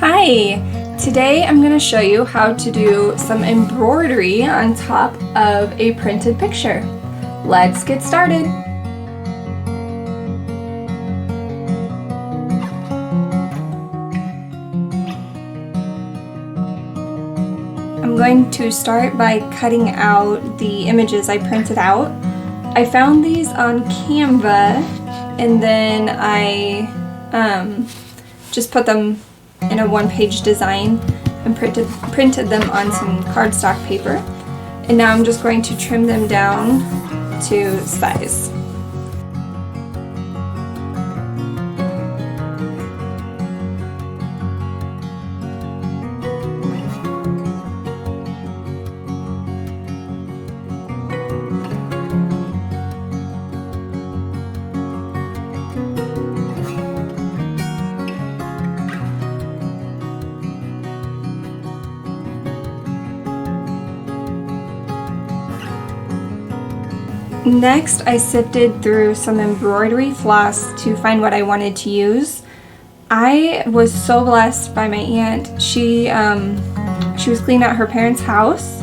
Hi! Today I'm going to show you how to do some embroidery on top of a printed picture. Let's get started! I'm going to start by cutting out the images I printed out. I found these on Canva and then I just put them in a one-page design and printed them on some cardstock paper. And now I'm just going to trim them down to size. Next, I sifted through some embroidery floss to find what I wanted to use. I was so blessed by my aunt. She was cleaning out her parents' house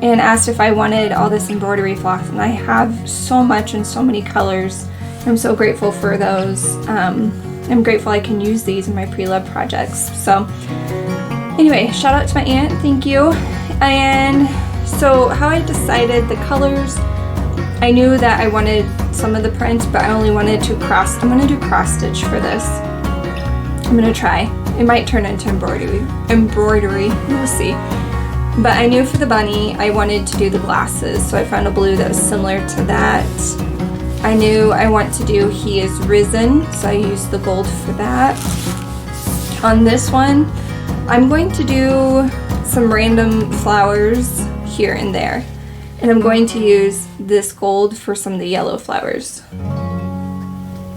and asked if I wanted all this embroidery floss, and I have so much and so many colors. I'm so grateful for those. I'm grateful I can use these in my pre-love projects. So anyway, shout out to my aunt, thank you. And so how I decided the colors, I knew that I wanted some of the print, but I only wanted to I'm going to do cross stitch for this. I'm going to try. It might turn into embroidery, we'll see. But I knew for the bunny, I wanted to do the glasses, so I found a blue that was similar to that. I knew I want to do He Is Risen, so I used the gold for that. On this one, I'm going to do some random flowers here and there. And I'm going to use this gold for some of the yellow flowers.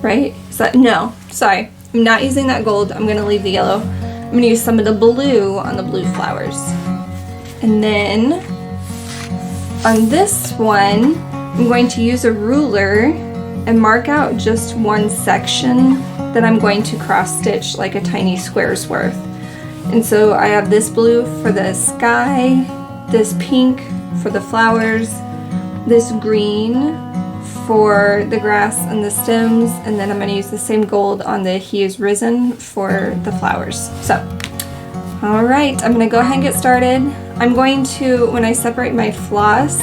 Right? No, sorry. I'm not using that gold. I'm going to leave the yellow. I'm going to use some of the blue on the blue flowers. And then on this one, I'm going to use a ruler and mark out just one section that I'm going to cross stitch like a tiny square's worth. And so I have this blue for the sky, this pink for the flowers, this green for the grass and the stems, and then I'm going to use the same gold on the He Is Risen for the flowers. So, alright, I'm going to go ahead and get started. I'm going to, when I separate my floss,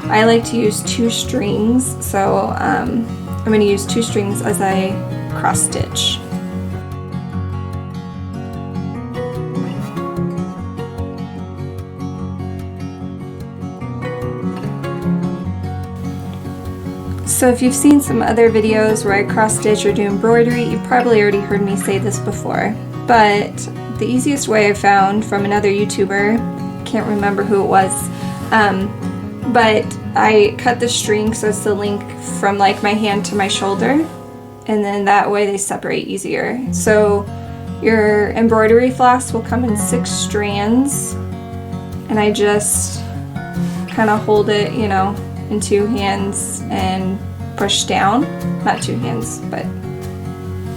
I like to use 2 strings, so I'm going to use 2 strings as I cross stitch. So if you've seen some other videos where I cross stitch or do embroidery, you've probably already heard me say this before. But the easiest way I found from another YouTuber, can't remember who it was, but I cut the string so it's the length from like my hand to my shoulder, and then that way they separate easier. So your embroidery floss will come in 6 strands, and I just kind of hold it, you know, in 2 hands and push down. Not 2 hands, but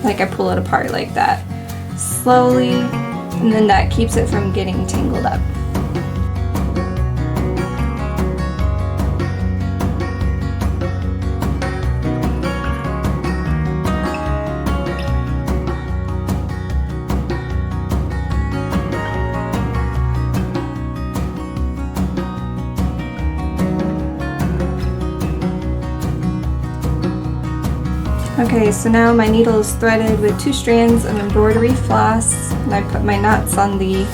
like I pull it apart like that slowly, and then that keeps it from getting tangled up. Okay, so now my needle is threaded with 2 strands of embroidery floss, and I put my knots on the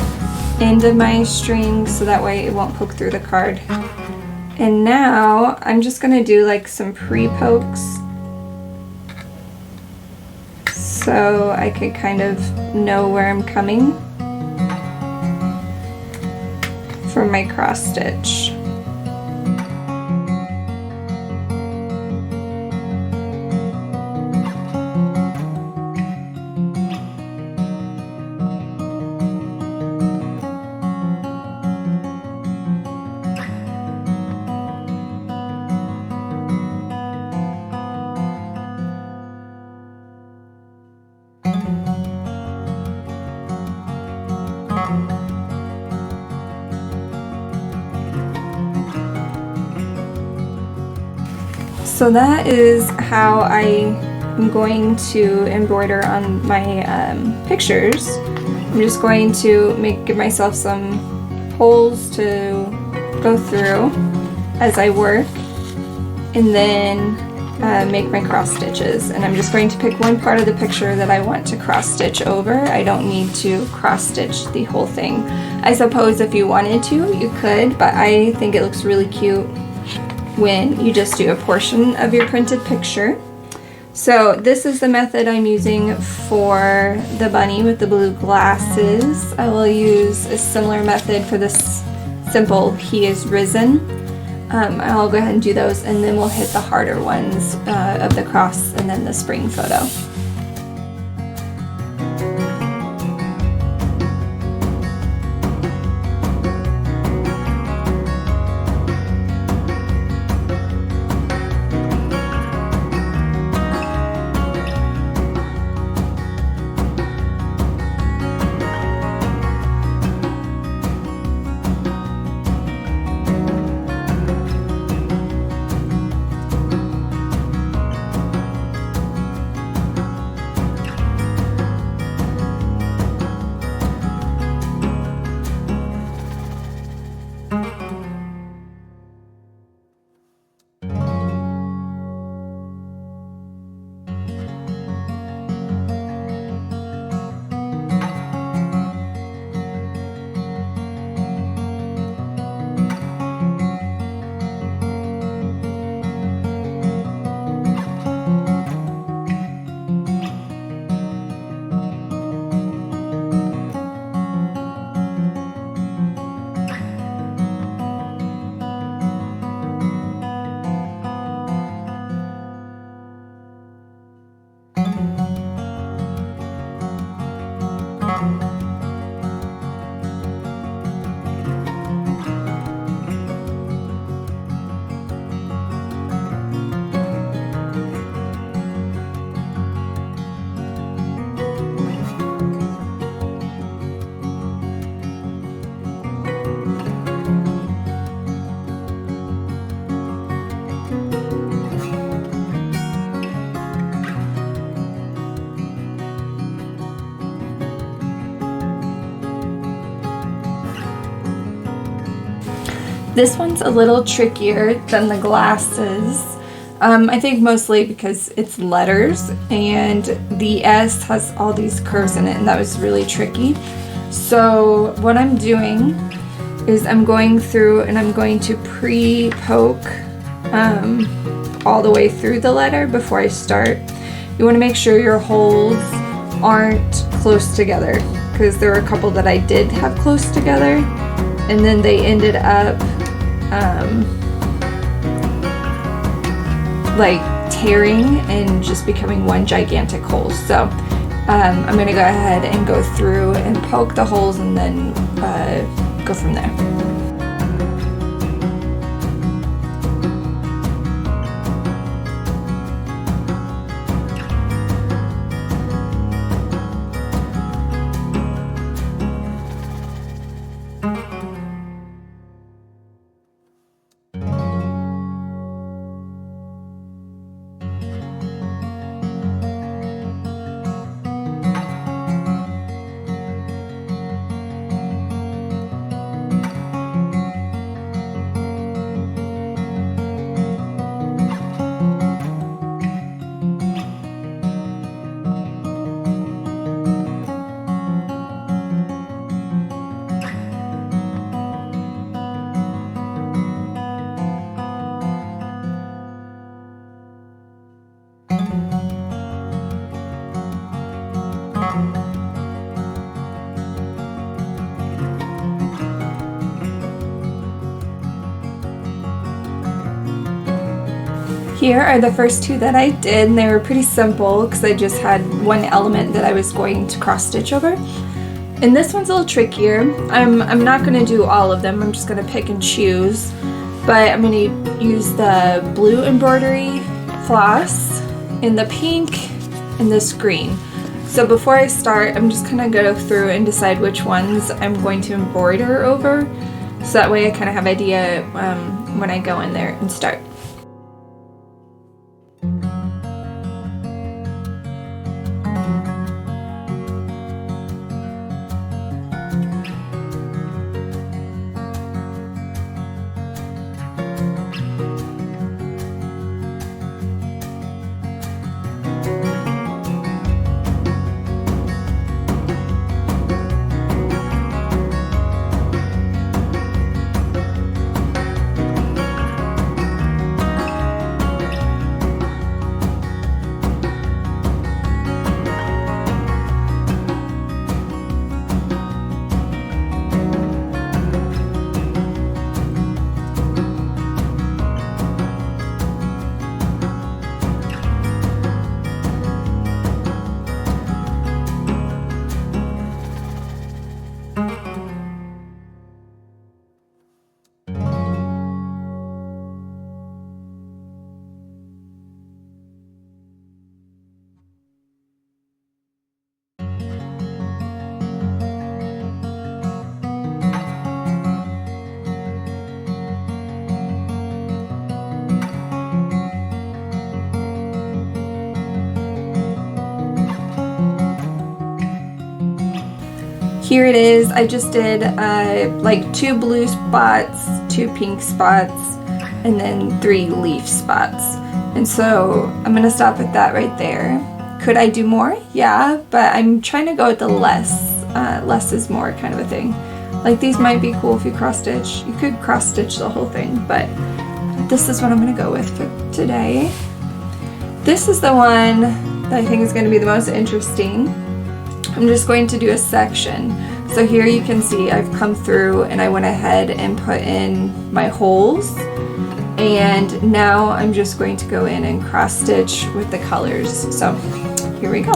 end of my string so that way it won't poke through the card. And now I'm just going to do like some pre-pokes so I could kind of know where I'm coming for my cross stitch. So that is how I am going to embroider on my pictures. I'm just going to give myself some holes to go through as I work, and then make my cross stitches. And I'm just going to pick one part of the picture that I want to cross stitch over. I don't need to cross stitch the whole thing. I suppose if you wanted to, you could, but I think it looks really cute when you just do a portion of your printed picture. So this is the method I'm using for the bunny with the blue glasses. I will use a similar method for this simple He Is Risen. I'll go ahead and do those, and then we'll hit the harder ones of the cross and then the spring photo. This one's a little trickier than the glasses. I think mostly because it's letters and the S has all these curves in it, and that was really tricky. So what I'm doing is I'm going through and I'm going to pre-poke all the way through the letter before I start. You want to make sure your holes aren't close together, because there were a couple that I did have close together and then they ended up like tearing and just becoming one gigantic hole. So I'm going to go ahead and go through and poke the holes and then go from there. Here are the first two that I did, and they were pretty simple because I just had one element that I was going to cross stitch over. And this one's a little trickier. I'm not going to do all of them, I'm just going to pick and choose. But I'm going to use the blue embroidery floss, and the pink, and this green. So before I start, I'm just going to go through and decide which ones I'm going to embroider over. So that way I kind of have an idea when I go in there and start. here it is. I just did like 2 blue spots, 2 pink spots, and then 3 leaf spots. And so I'm gonna stop at that right there. Could I do more? Yeah, but I'm trying to go with the less is more kind of a thing. Like these might be cool if you cross stitch. You could cross stitch the whole thing, but this is what I'm gonna go with for today. This is the one that I think is gonna be the most interesting. I'm just going to do a section. So here you can see I've come through and I went ahead and put in my holes. And now I'm just going to go in and cross stitch with the colors. So here we go.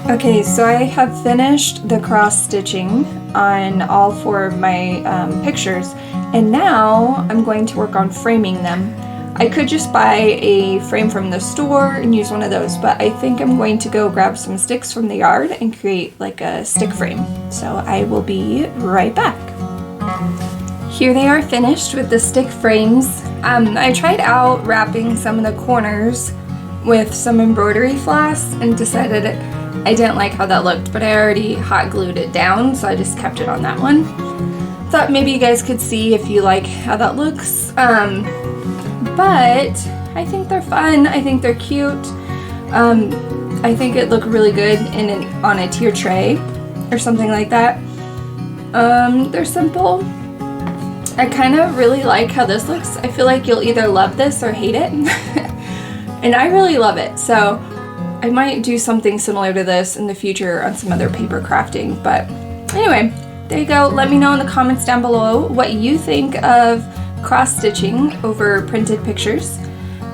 Okay, so I have finished the cross stitching on all 4 of my pictures, and now I'm going to work on framing them. I could just buy a frame from the store and use one of those, but I think I'm going to go grab some sticks from the yard and create like a stick frame. So I will be right back. Here they are finished with the stick frames. I tried out wrapping some of the corners with some embroidery floss and decided I didn't like how that looked, but I already hot glued it down, so I just kept it on that one. Thought maybe you guys could see if you like how that looks. But I think they're fun. I think they're cute. I think it looked really good on a tier tray or something like that. They're simple. I kind of really like how this looks. I feel like you'll either love this or hate it. And I really love it, so I might do something similar to this in the future on some other paper crafting. But anyway, there you go. Let me know in the comments down below what you think of cross stitching over printed pictures.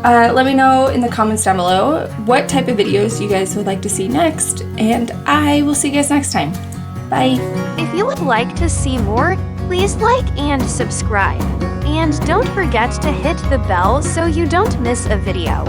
Let me know in the comments down below what type of videos you guys would like to see next, and I will see you guys next time. Bye. If you would like to see more, please like and subscribe. And don't forget to hit the bell so you don't miss a video.